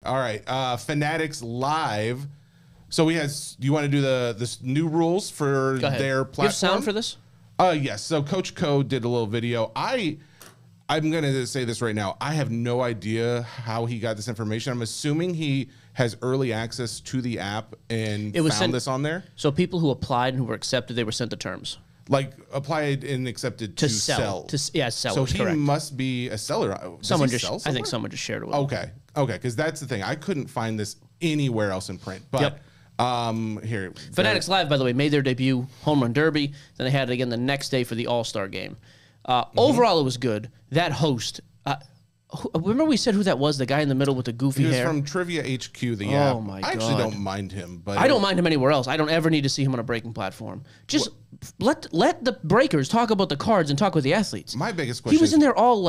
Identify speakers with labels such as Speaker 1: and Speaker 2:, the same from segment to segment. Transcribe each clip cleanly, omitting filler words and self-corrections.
Speaker 1: All right. Fanatics Live. So we had. Do you want to do the new rules for their platform?
Speaker 2: Do you have sound for this?
Speaker 1: Yes. So Coach Co did a little video. I'm going to say this right now. I have no idea how he got this information. I'm assuming he has early access to the app and found this on there.
Speaker 2: So people who applied and who were accepted, they were sent the terms.
Speaker 1: Like applied and accepted to sell.
Speaker 2: Yeah, sell.
Speaker 1: So he must be a seller.
Speaker 2: I think someone just shared it with him.
Speaker 1: Okay. Because that's the thing. I couldn't find this anywhere else in print. But here.
Speaker 2: Fanatics Live, by the way, made their debut home run derby. Then they had it again the next day for the All-Star game. Overall, it was good. That host, remember we said who that was? The guy in the middle with the goofy hair?
Speaker 1: He was from Trivia HQ, the app.
Speaker 2: Oh, my God.
Speaker 1: I actually don't mind him. But
Speaker 2: I don't mind him anywhere else. I don't ever need to see him on a breaking platform. Just let the breakers talk about the cards and talk with the athletes.
Speaker 1: My biggest question
Speaker 2: He was in there all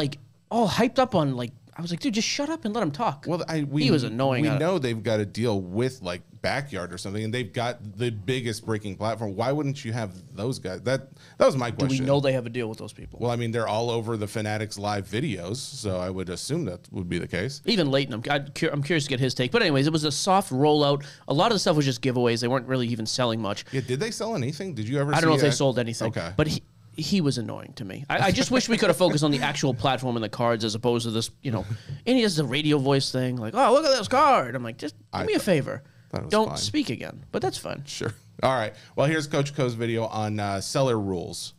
Speaker 2: hyped up on, I was like, dude, just shut up and let him talk.
Speaker 1: Well,
Speaker 2: he was annoying.
Speaker 1: We know they've got to deal with Backyard or something, and they've got the biggest breaking platform. Why wouldn't you have those guys? That was my question.
Speaker 2: Do we know they have a deal with those people?
Speaker 1: Well, I mean, they're all over the Fanatics Live videos, so I would assume that would be the case.
Speaker 2: Even Leighton, I'm curious to get his take. But anyways, it was a soft rollout. A lot of the stuff was just giveaways. They weren't really even selling much.
Speaker 1: Yeah, did they sell anything? Did you ever?
Speaker 2: I don't know if they sold anything.
Speaker 1: Okay,
Speaker 2: but he was annoying to me. I just wish we could have focused on the actual platform and the cards as opposed to this, and he does the radio voice thing, like, oh, look at this card. I'm like, just do me a favor. Don't speak again. But that's fun.
Speaker 1: Sure. All right. Well, here's Coach Co's video on seller rules.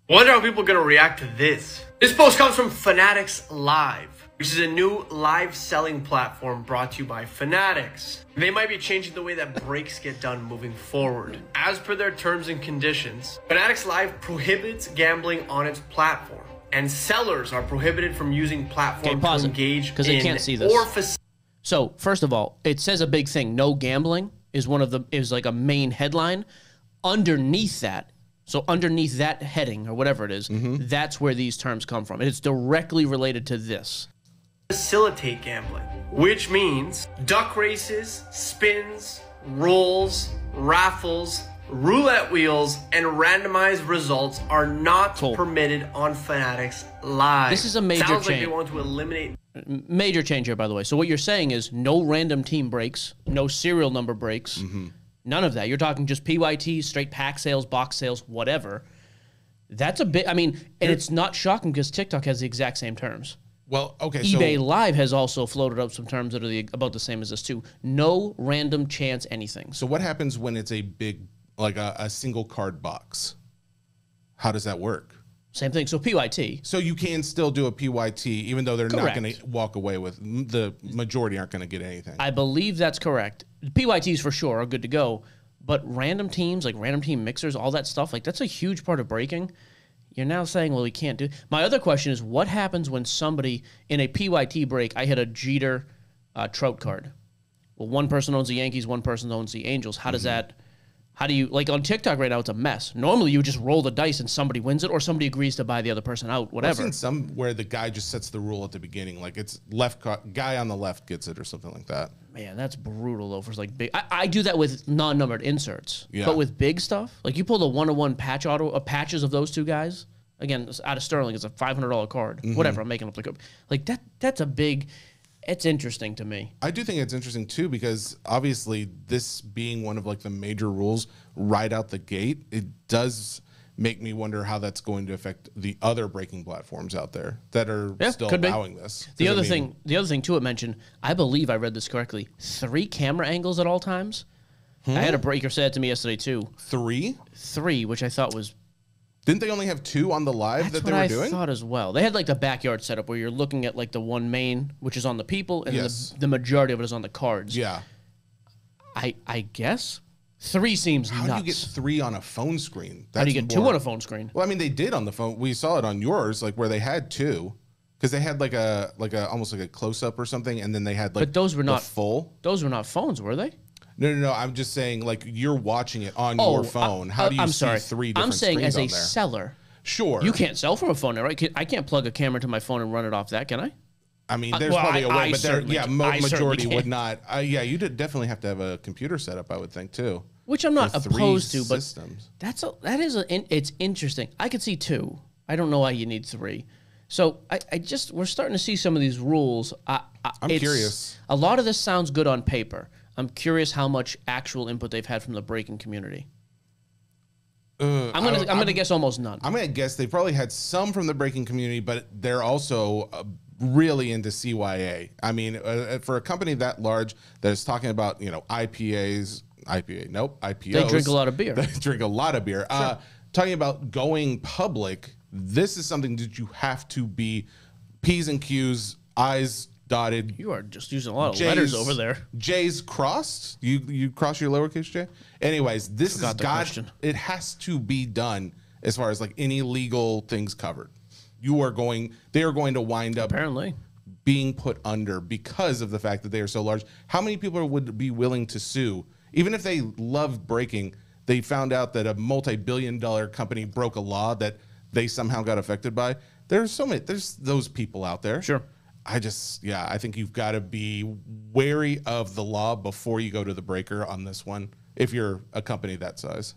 Speaker 3: Wonder how people are going to react to this. This post comes from Fanatics Live, which is a new live selling platform brought to you by Fanatics. They might be changing the way that breaks get done moving forward. As per their terms and conditions, Fanatics Live prohibits gambling on its platform, and sellers are prohibited from using platform to engage
Speaker 2: because they can't see this. So first of all, it says a big thing. No gambling is like a main headline. Underneath that, so underneath that heading or whatever it is, that's where these terms come from. It's directly related to this.
Speaker 3: Facilitate gambling, which means duck races, spins, rolls, raffles, roulette wheels, and randomized results are not permitted on Fanatics Live.
Speaker 2: This is a major
Speaker 3: Sounds
Speaker 2: change.
Speaker 3: like they want to eliminate.
Speaker 2: Major change here, by the way. So what you're saying is no random team breaks, no serial number breaks, none of that. You're talking just PYT, straight pack sales, box sales, whatever. That's a bit, and it's not shocking because TikTok has the exact same terms.
Speaker 1: Well, okay,
Speaker 2: eBay Live has also floated up some terms that are about the same as this too. No random chance anything.
Speaker 1: So what happens when it's a big, like a single card box? How does that work?
Speaker 2: Same thing. So PYT.
Speaker 1: So you can still do a PYT even though they're not going to walk away with, the majority aren't going to get anything.
Speaker 2: I believe that's correct. PYTs for sure are good to go, but random teams, like random team mixers, all that stuff, like that's a huge part of breaking. You're now saying, well, we can't do. My other question is, what happens when somebody in a PYT break, I hit a Jeter Trout card? Well, one person owns the Yankees, one person owns the Angels. How does that? How do you, like on TikTok right now, it's a mess. Normally, you just roll the dice and somebody wins it, or somebody agrees to buy the other person out, whatever.
Speaker 1: I've seen some where the guy just sets the rule at the beginning, like it's guy on the left gets it or something like that.
Speaker 2: Man, that's brutal though. For like big, I do that with non-numbered inserts,
Speaker 1: yeah.
Speaker 2: But with big stuff, like you pull the 1-to-1 patch patches of those two guys. Again, out of Sterling, it's a $500 card. Whatever, I'm making up like that. That's a big. It's interesting to me.
Speaker 1: I do think it's interesting too because obviously this being one of like the major rules right out the gate, it does make me wonder how that's going to affect the other breaking platforms out there that are still allowing this.
Speaker 2: The other thing too, it mentioned, I believe I read this correctly, 3 camera angles at all times. I had a breaker say that to me yesterday too.
Speaker 1: 3?
Speaker 2: 3, which I thought was.
Speaker 1: Didn't they only have 2 on the live that they were doing?
Speaker 2: I thought as well. They had like the backyard setup where you're looking at like the one main, which is on the people, and the majority of it is on the cards.
Speaker 1: Yeah.
Speaker 2: I guess 3 seems nuts.
Speaker 1: How do you get 3 on a phone screen?
Speaker 2: How do you get 2 on a phone screen?
Speaker 1: Well, I mean, they did on the phone. We saw it on yours, like where they had 2, because they had like a almost like a close up or something, and then they had like.
Speaker 2: But those were not
Speaker 1: full.
Speaker 2: Those were not phones, were they?
Speaker 1: No. I'm just saying, like you're watching it on your phone. How do you see 3 different screens on there?
Speaker 2: I'm saying as a seller.
Speaker 1: Sure.
Speaker 2: You can't sell from a phone, right? I can't plug a camera to my phone and run it off that, can I?
Speaker 1: I mean, there's probably a way, but majority would not. Yeah, you definitely have to have a computer setup, I would think, too.
Speaker 2: Which I'm not opposed to, but it's interesting. I could see 2. I don't know why you need 3. So we're starting to see some of these rules.
Speaker 1: I'm curious.
Speaker 2: A lot of this sounds good on paper. I'm curious how much actual input they've had from the breaking community. I'm gonna guess almost none.
Speaker 1: I'm gonna guess they probably had some from the breaking community, but they're also really into CYA. I mean, for a company that large that is talking about IPOs.
Speaker 2: They drink a lot of beer.
Speaker 1: They drink a lot of beer. Sure. Talking about going public. This is something that you have to be P's and Q's, I's dotted.
Speaker 2: You are just using a lot of letters over there.
Speaker 1: J's crossed. You cross your lowercase j. Anyways, this is
Speaker 2: question.
Speaker 1: It has to be done as far as like any legal things covered. They are going to wind up
Speaker 2: apparently
Speaker 1: being put under because of the fact that they are so large. How many people would be willing to sue, even if they love breaking? They found out that a multi-billion-dollar company broke a law that they somehow got affected by. There's those people out there.
Speaker 2: Sure.
Speaker 1: I think you've got to be wary of the law before you go to the breaker on this one if you're a company that size.